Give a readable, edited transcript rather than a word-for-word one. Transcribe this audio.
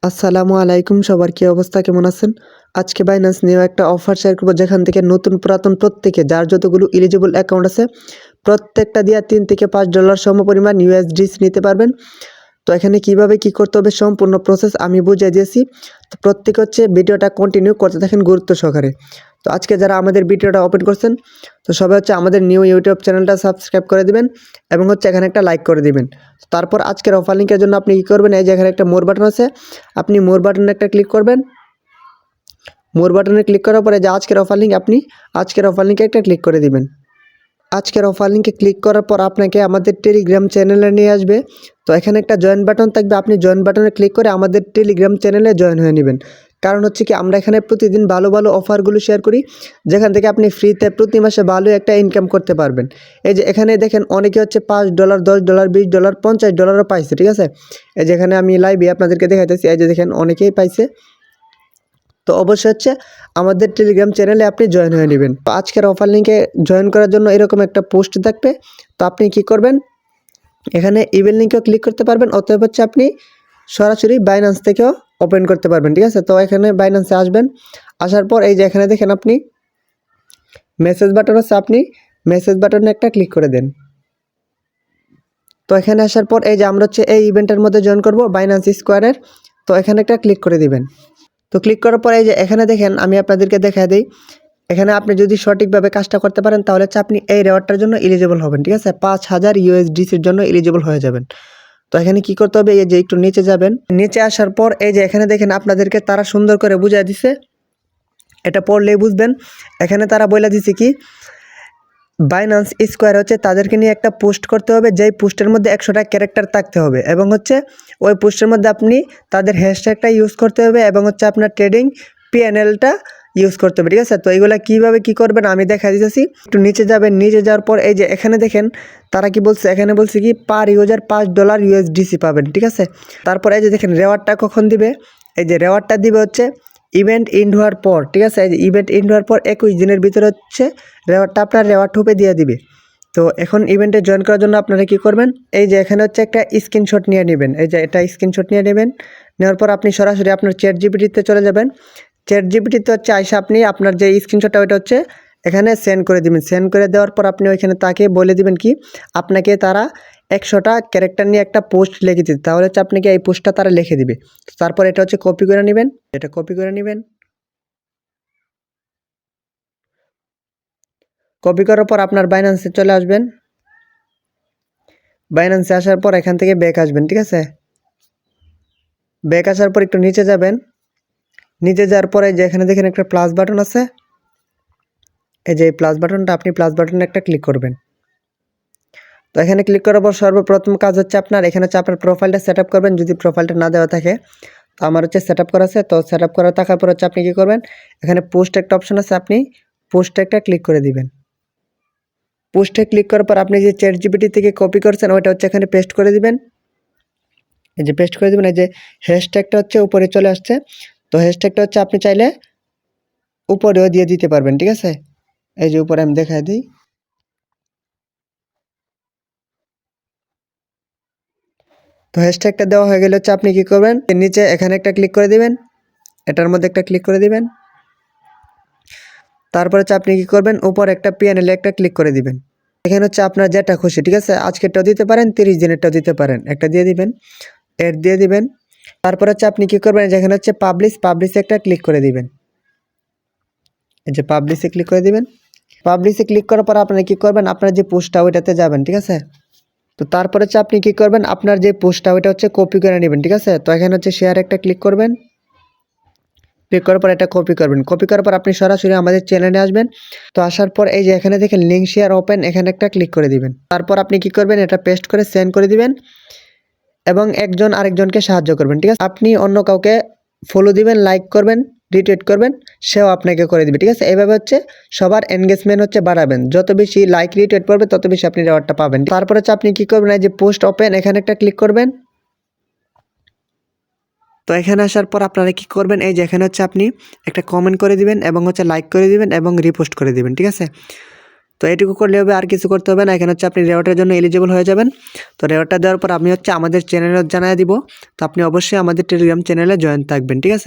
আসসালামু আলাইকুম, সবার কি অবস্থা, কেমন আছেন? আজকে বাইন্যান্স নিউ একটা অফার শেয়ার করবো, যেখান থেকে নতুন পুরাতন প্রত্যেকে যার যতগুলো এলিজিবল অ্যাকাউন্ট আছে প্রত্যেকটা দিয়ে $3 থেকে $5 সমপরিমাণ ইউএসডিসি নিতে পারবেন। তো এখানে কিভাবে কি করতে হবে সম্পূর্ণ প্রসেস আমি বুঝিয়ে দিয়েছি। তো প্রত্যেকে ভিডিওটা কন্টিনিউ করতে থাকেন গুরুত্ব সহকারে। তো আজকে যারা আমাদের ভিডিওটা ওপেন করছেন, তো সবাই আমাদের নিউ ইউটিউব চ্যানেলটা সাবস্ক্রাইব করে দিবেন এবং এখানে একটা লাইক করে দিবেন। তারপর আজকের অফার লিঙ্কের জন্য আপনি কী করবেন, এই যে এখানে একটা মোর বাটন আছে, আপনি মোর বাটনে একটা ক্লিক করবেন। মোর বাটনে ক্লিক করার পরে যে আজকের অফার লিঙ্ক, আপনি আজকের অফার লিঙ্কে একটা ক্লিক করে দিবেন। আজকের অফার লিঙ্কে ক্লিক করার পর আপনাকে আমাদের টেলিগ্রাম চ্যানেলে নিয়ে আসবে। তো এখানে একটা জয়েন বাটন থাকবে, আপনি জয়েন বাটনে ক্লিক করে আমাদের টেলিগ্রাম চ্যানেলে জয়েন হয়ে নেবেন। কারণ কি আমরা এখানে প্রতিদিন ভালো ভালো অফারগুলো শেয়ার করি, যেখান থেকে আপনি ফ্রিতে প্রতি মাসে ভালো একটা ইনকাম করতে পারবেন। এই যে এখানে দেখেন অনেকে $5, $10, $20, $50 পাইছে, ঠিক আছে। এই যে এখানে আমি লাইভে আপনাদেরকে দেখাইতেছি, এই যে দেখেন অনেকেই পাইছে। তো অবশ্যই আমাদের টেলিগ্রাম চ্যানেলে আপনি জয়েন হয়ে নেবেন। তো আজকের অফার লিঙ্কে জয়েন করার জন্য এরকম একটা পোস্ট থাকবে। তো আপনি কি করবেন, এখানে ইমেল লিঙ্কেও ক্লিক করতে পারবেন, অথবা আপনি সরাসরি বাইন্যান্স থেকেও ওপেন করতে পারবেন, ঠিক আছে। তো এখানে বাইন্যান্সে আসবেন, আসার পর এই যে এখানে দেখেন আপনি মেসেজ বাটন আছে, আপনি মেসেজ বাটনে একটা ক্লিক করে দেন। তো এখানে আসার পর এই যে আমরা এই ইভেন্টের মধ্যে জয়েন করব বাইন্যান্স স্কোয়ারের। তো এখানে একটা ক্লিক করে দিবেন। তো ক্লিক করার পরে এই যে এখানে দেখেন আমি আপনাদেরকে দেখা দিই, এখানে আপনি যদি সঠিকভাবে কাজটা করতে পারেন তাহলে আপনি এই রেওয়ার্ডটার জন্য এলিজিবল হবেন, ঠিক আছে। 5000 ইউএসডিসির জন্য এলিজিবল হয়ে যাবেন। তো এখানে কি করতে হবে, এই যে একটু নিচে যাবেন, নিচে আসার পর এই যে এখানে দেখেন আপনাদেরকে তারা সুন্দর করে বুঝিয়ে দিছে, এটা পড়লেই বুঝবেন। এখানে তারা বলে দিছে কি বাইন্যান্স স্কোয়ার তাদেরকে নিয়ে একটা পোস্ট করতে হবে, যেই পোস্টের মধ্যে 100টা ক্যারেক্টার থাকতে হবে, এবং ওই পোস্টের মধ্যে আপনি তাদের হ্যাশট্যাগটা ইউজ করতে হবে, এবং আপনার ট্রেডিং পিএনএলটা ইউজ করতে হবে, ঠিক আছে। তো এইগুলা কীভাবে কী করবেন আমি দেখা দিতেছি। একটু নিচে যাবেন, নিচে যাওয়ার পর এই যে এখানে দেখেন তারা কি বলছে, এখানে বলছে কি পার ইউজার $5 ইউএসডিসি পাবেন, ঠিক আছে। তারপর এই যে দেখেন রেওয়ার্ডটা কখন দিবে, এই যে রেওয়ার্ডটা দিবে ইভেন্ট ইন্ড হওয়ার পর, ঠিক আছে। এই যে ইভেন্ট ইন্ড হওয়ার পর 21 দিনের ভিতরে রেওয়ার্ডটা আপনার রেওয়ার্ড হুপে দিয়ে দিবে। তো এখন ইভেন্টে জয়েন করার জন্য আপনারা কি করবেন, এই যে এখানে একটা স্ক্রিনশট নিয়ে নেবেন, এই যে এটা স্ক্রিনশট নিয়ে নেবেন। নেওয়ার পর আপনি সরাসরি আপনার চ্যাট জিপিটিতে চলে যাবেন। চ্যাট জিপিটিতে আইসা আপনি আপনার যে স্ক্রিনশটটা ওইটা এখানে সেন্ড করে দিবেন। সেন্ড করে দেওয়ার পর আপনি ওইখানে তাকে বলে দিবেন কি আপনাকে তারা 100টা ক্যারেক্টার নিয়ে একটা পোস্ট লিখে দিতে, তাহলে আপনাকে এই পোস্টটা তারা লিখে দিবে। তারপর এটা কপি করে নেবেন, এটা কপি করে নেবেন। কপি করার পর আপনার বাইন্যান্সে চলে আসবেন। বাইন্যান্সে আসার পর এখান থেকে ব্যাক আসবেন, ঠিক আছে। ব্যাক আসার পর একটু নিচে যাবেন, নিচে যাওয়ার পরে যে এখানে দেখেন একটা প্লাস বাটন আছে, এই যে এই প্লাস বাটনটা, আপনি প্লাস বাটনে একটা ক্লিক করবেন। তো এখানে ক্লিক করার পর সর্বপ্রথম কাজ আপনার এখানে আপনার প্রোফাইলটা সেট আপ করবেন, যদি প্রোফাইলটা না দেওয়া থাকে। তো আমার সেট আপ করা আছে, তো সেট আপ করা থাকার পর আপনি কী করবেন, এখানে পোস্ট একটা অপশন আছে, আপনি পোস্টে একটা ক্লিক করে দিবেন। পোস্টে ক্লিক করার পর আপনি যে চ্যাট জিপিটি থেকে কপি করছেন ওইটা এখানে পেস্ট করে দিবেন। এই যে পেস্ট করে দিবেন, এই যে হ্যাশট্যাগটা উপরে চলে আসছে। তো হ্যাশট্যাগটা আপনি চাইলে উপরেও দিয়ে দিতে পারবেন, ঠিক আছে। এই যে উপরে আমি দেখাই দিই। তো হ্যাশট্যাগটা দেওয়া হয়ে গেলে আপনি কি করবেন, নিচে এখানে একটা ক্লিক করে দিবেন, এটার মধ্যে একটা ক্লিক করে দিবেন। তারপরে আপনি কি করবেন, উপর একটা পিএনএল একটা ক্লিক করে দিবেন। এখানে আপনার যেটা খুশি, ঠিক আছে। আজকেরটাও দিতে পারেন, 30 দিনেরটাও দিতে পারেন, একটা দিয়ে দিবেন, এড দিয়ে দিবেন। তারপরে আপনি কি করবেন, যেখানে পাবলিশে একটা ক্লিক করে দিবেন। এই যে পাবলিশে ক্লিক করে দিবেন। পাবলিশে ক্লিক করার পর আপনি কি করবেন, আপনার যে পোস্টটা ওইটাতে যাবেন, ঠিক আছে। তো তারপরে আপনি কি করবেন, আপনার যে পোস্টটা ওইটা কপি করে নেবেন, ঠিক আছে। তো এখানে শেয়ার একটা ক্লিক করবেন, ক্লিক করার পর এটা কপি করবেন। কপি করার পর আপনি সরাসরি আমাদের চ্যানেলে আসবেন। তো আসার পর এই যে এখানে দেখেন লিঙ্ক শেয়ার ওপেন, এখানে একটা ক্লিক করে দিবেন। তারপর আপনি কি করবেন, এটা পেস্ট করে সেন্ড করে দিবেন এবং একজন আরেকজনকে সাহায্য করবেন, ঠিক আছে। আপনি অন্য কাউকে ফলো দিবেন, লাইক করবেন, রিটুইট করবেন, সেও আপনাকে করে দিবে, ঠিক আছে। এইভাবে সবার এনগেজমেন্ট বাড়াবেন। যত বেশি লাইক রিটুইট করবে তত বেশি আপনি রেওয়ার্ডটা পাবেন। তারপরে আপনি কি করবেন, এই যে পোস্ট ওপেন, এখানে একটা ক্লিক করবেন। তো এখানে আসার পর আপনারা কি করবেন, এই যে এখানে আপনি একটা কমেন্ট করে দিবেন এবং লাইক করে দিবেন এবং রিপোস্ট করে দিবেন, ঠিক আছে। তো এটুকু করলে হবে, আর কিছু করতে হবে না। এখানে হচ্ছে আপনি রেওয়ার্ডের জন্য এলিজিবল হয়ে যাবেন। তো রেওয়ার্ডটা দেওয়ার পর আমি হচ্ছে আমাদের চ্যানেলে জানিয়ে দিব। তো আপনি অবশ্যই আমাদের টেলিগ্রাম চ্যানেলে জয়েন থাকবেন, ঠিক আছে।